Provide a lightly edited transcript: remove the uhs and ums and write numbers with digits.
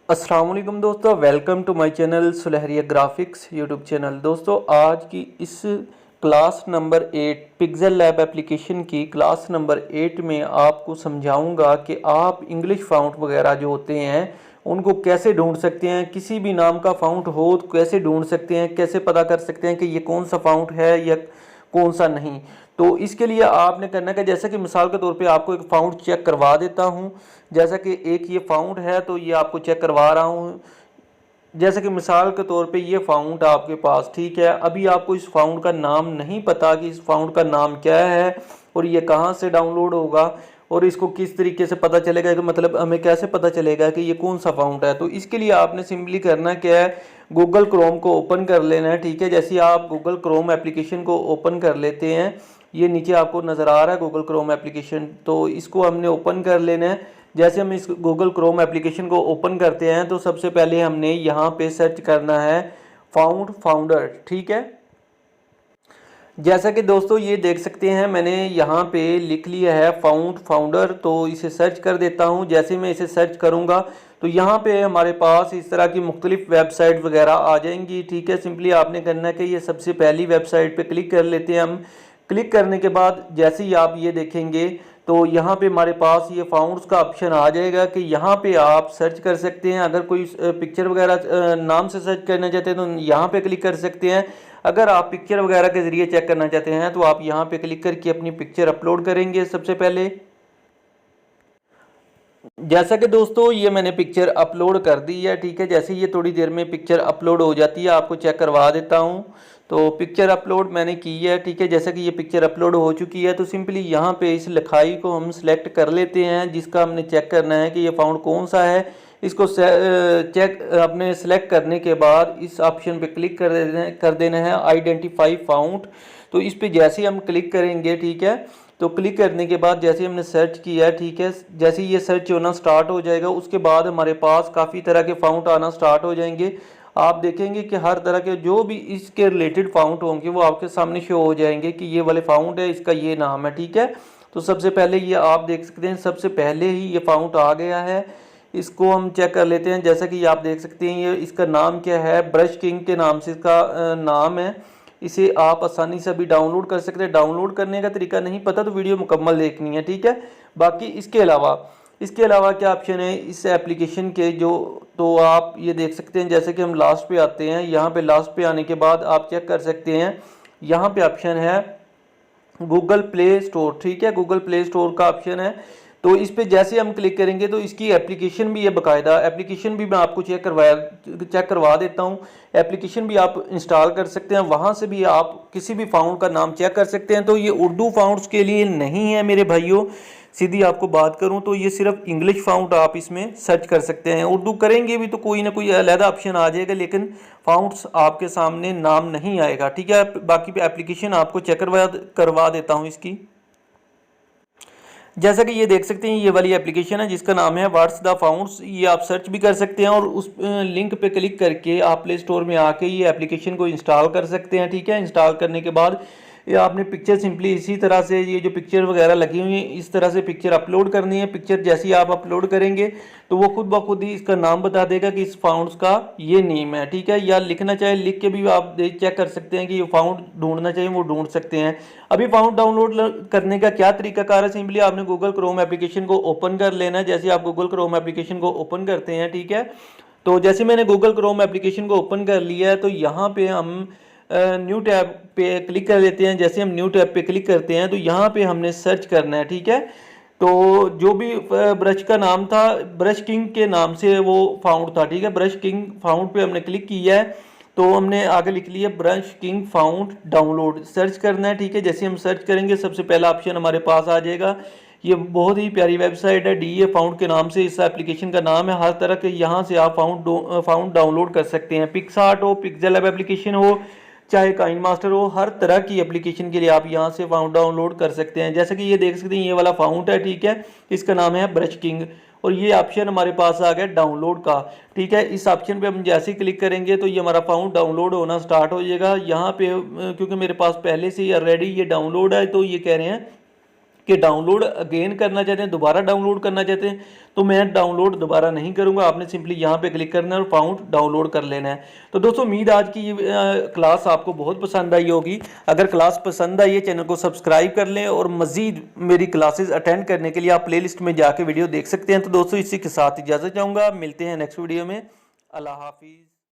अस्सलाम वालेकुम दोस्तों, welcome to my channel Sulharia graphics YouTube channel. दोस्तों आज की इस class number 8 pixel lab application की क्लास नंबर 8 में आपको समझाऊंगा कि आप इंग्लिश फ़ॉन्ट वगैरह जो होते हैं उनको कैसे ढूंढ सकते हैं। किसी भी नाम का फ़ॉन्ट हो तो कैसे ढूंढ सकते हैं, कैसे पता कर सकते हैं कि ये कौन सा फ़ॉन्ट है या कौन सा नहीं। तो इसके लिए आपने करना है कि जैसे कि मिसाल के तौर पे आपको एक फ़ॉन्ट चेक करवा देता हूँ। जैसा कि एक ये फ़ॉन्ट है तो ये आपको चेक करवा रहा हूँ। जैसे कि मिसाल के तौर पे ये फ़ॉन्ट आपके पास, ठीक है। अभी आपको इस फ़ॉन्ट का नाम नहीं पता कि इस फ़ॉन्ट का नाम क्या है और ये कहाँ से डाउनलोड होगा और इसको किस तरीके से पता चलेगा कि मतलब हमें कैसे पता चलेगा कि ये कौन सा फ़ॉन्ट है। तो इसके लिए आपने सिंपली करना क्या है, गूगल क्रोम को ओपन कर लेना है, ठीक है। जैसे आप गूगल क्रोम एप्लीकेशन को ओपन कर लेते हैं, ये नीचे आपको नज़र आ रहा है गूगल क्रोम एप्लीकेशन, तो इसको हमने ओपन कर लेना है। जैसे हम इस गूगल क्रोम एप्लीकेशन को ओपन करते हैं तो सबसे पहले हमने यहाँ पे सर्च करना है फाउंड फाउंडर, ठीक है। जैसा कि दोस्तों ये देख सकते हैं मैंने यहाँ पे लिख लिया है फाउंड फाउंडर, तो इसे सर्च कर देता हूँ। जैसे मैं इसे सर्च करूँगा तो यहाँ पे हमारे पास इस तरह की मुख्तलिफ वेबसाइट वगैरह आ जाएंगी, ठीक है। सिंपली आपने करना है कि ये सबसे पहली वेबसाइट पे क्लिक कर लेते हैं हम। क्लिक करने के बाद जैसे ही आप ये देखेंगे तो यहाँ पे हमारे पास ये फाउंड्स का ऑप्शन आ जाएगा कि यहाँ पे आप सर्च कर सकते हैं। अगर कोई पिक्चर वगैरह नाम से सर्च करना चाहते हैं तो यहाँ पे क्लिक कर सकते हैं। अगर आप पिक्चर वगैरह के ज़रिए चेक करना चाहते हैं तो आप यहाँ पे क्लिक करके अपनी पिक्चर अपलोड करेंगे सबसे पहले। जैसा कि दोस्तों ये मैंने पिक्चर अपलोड कर दी है, ठीक है। जैसे ये थोड़ी देर में पिक्चर अपलोड हो जाती है आपको चेक करवा देता हूँ। तो पिक्चर अपलोड मैंने की है, ठीक है। जैसा कि ये पिक्चर अपलोड हो चुकी है तो सिंपली यहाँ पे इस लिखाई को हम सिलेक्ट कर लेते हैं जिसका हमने चेक करना है कि ये फाउंड कौन सा है। इसको चेक अपने सेलेक्ट करने के बाद इस ऑप्शन पे क्लिक कर देना है आइडेंटिफाई फाउंड। तो इस पे जैसे ही हम क्लिक करेंगे, ठीक है, तो क्लिक करने के बाद जैसे हमने सर्च किया, ठीक है, जैसे ये सर्च होना स्टार्ट हो जाएगा उसके बाद हमारे पास काफ़ी तरह के फाउंट आना स्टार्ट हो जाएंगे। आप देखेंगे कि हर तरह के जो भी इसके रिलेटेड फाउंट होंगे वो आपके सामने शो हो जाएंगे कि ये वाले फाउंट है, इसका ये नाम है, ठीक है। तो सबसे पहले ये आप देख सकते हैं, सबसे पहले ही ये फाउंट आ गया है। इसको हम चेक कर लेते हैं। जैसा कि आप देख सकते हैं ये इसका नाम क्या है, ब्रश किंग के नाम से इसका नाम है। इसे आप आसानी से भी डाउनलोड कर सकते हैं। डाउनलोड करने का तरीका नहीं पता तो वीडियो मुकम्मल देखनी है, ठीक है। बाकी इसके अलावा क्या ऑप्शन है इस एप्लीकेशन के जो, तो आप ये देख सकते हैं। जैसे कि हम लास्ट पे आते हैं, यहाँ पे लास्ट पे आने के बाद आप चेक कर सकते हैं, यहाँ पे ऑप्शन है गूगल प्ले स्टोर, ठीक है। गूगल प्ले स्टोर का ऑप्शन है, तो इस पे जैसे हम क्लिक करेंगे तो इसकी एप्लीकेशन भी है, बाकायदा एप्लीकेशन भी मैं आपको चेक करवा देता हूँ। एप्लीकेशन भी आप इंस्टॉल कर सकते हैं, वहाँ से भी आप किसी भी फाउंड का नाम चेक कर सकते हैं। तो ये उर्दू फाउंड्स के लिए नहीं है मेरे भाइयों, सीधी आपको बात करूं तो ये सिर्फ इंग्लिश फाउंड आप इसमें सर्च कर सकते हैं। उर्दू करेंगे भी तो कोई ना कोई अलहदा ऑप्शन आ जाएगा, लेकिन फाउंड्स आपके सामने नाम नहीं आएगा, ठीक है। बाकी एप्लीकेशन आपको चेक करवा देता हूं इसकी। जैसा कि ये देख सकते हैं ये वाली एप्लीकेशन है जिसका नाम है व्हाट्स द फाउंड्स। ये आप सर्च भी कर सकते हैं और उस लिंक पे क्लिक करके आप प्ले स्टोर में आके ये एप्लीकेशन को इंस्टॉल कर सकते हैं, ठीक है। इंस्टॉल करने के बाद ये आपने पिक्चर सिंपली इसी तरह से, ये जो पिक्चर वगैरह लगी हुई है इस तरह से पिक्चर अपलोड करनी है। पिक्चर जैसे ही आप अपलोड करेंगे तो वो खुद ब खुद ही इसका नाम बता देगा कि इस फाउंड्स का ये नेम है, ठीक है। या लिखना चाहे लिख के भी आप चेक कर सकते हैं कि ये फाउंड ढूंढना चाहिए वो ढूंढ सकते हैं। अभी फाउंड डाउनलोड करने का क्या तरीकाकार है, सिंपली आपने गूगल क्रोम एप्लीकेशन को ओपन कर लेना है। जैसे आप गूगल क्रोम एप्लीकेशन को ओपन करते हैं, ठीक है, तो जैसे मैंने गूगल क्रोम एप्लीकेशन को ओपन कर लिया है तो यहाँ पे हम न्यू टैब पे क्लिक कर लेते हैं। जैसे हम न्यू टैब पे क्लिक करते हैं तो यहाँ पे हमने सर्च करना है, ठीक है। तो जो भी ब्रश का नाम था, ब्रश किंग के नाम से वो फाउंड था, ठीक है। ब्रश किंग फाउंड पे हमने क्लिक किया है तो हमने आगे लिख लिया brush king found download, search करना है, ठीक है। जैसे हम सर्च करेंगे सबसे पहला ऑप्शन हमारे पास आ जाएगा। ये बहुत ही प्यारी वेबसाइट है, डीए फाउंड के नाम से इस एप्लीकेशन का नाम है। हर तरह के यहाँ से आप फाउंड डाउनलोड कर सकते हैं। पिक्सआर्ट हो, पिक्सेल लैब एप्लीकेशन हो, चाहे काइन मास्टर हो, हर तरह की एप्लीकेशन के लिए आप यहाँ से फाउंड डाउनलोड कर सकते हैं। जैसे कि ये देख सकते हैं ये वाला फाउंड है, ठीक है, इसका नाम है ब्रश किंग और ये ऑप्शन हमारे पास आ गया डाउनलोड का, ठीक है। इस ऑप्शन पे हम जैसे ही क्लिक करेंगे तो ये हमारा फाउंड डाउनलोड होना स्टार्ट हो जाएगा। यहाँ पे क्योंकि मेरे पास पहले से ही ऑलरेडी ये डाउनलोड है तो ये कह रहे हैं कि डाउनलोड अगेन करना चाहते हैं, दोबारा डाउनलोड करना चाहते हैं, तो मैं डाउनलोड दोबारा नहीं करूंगा। आपने सिंपली यहाँ पे क्लिक करना है और फाउंड डाउनलोड कर लेना है। तो दोस्तों उम्मीद आज की ये क्लास आपको बहुत पसंद आई होगी। अगर क्लास पसंद आई है चैनल को सब्सक्राइब कर लें और मज़ीद मेरी क्लासेस अटेंड करने के लिए आप प्लेलिस्ट में जाके वीडियो देख सकते हैं। तो दोस्तों इसी के साथ इजाज़त चाहूँगा, मिलते हैं नेक्स्ट वीडियो में। अल्लाह हाफिज़।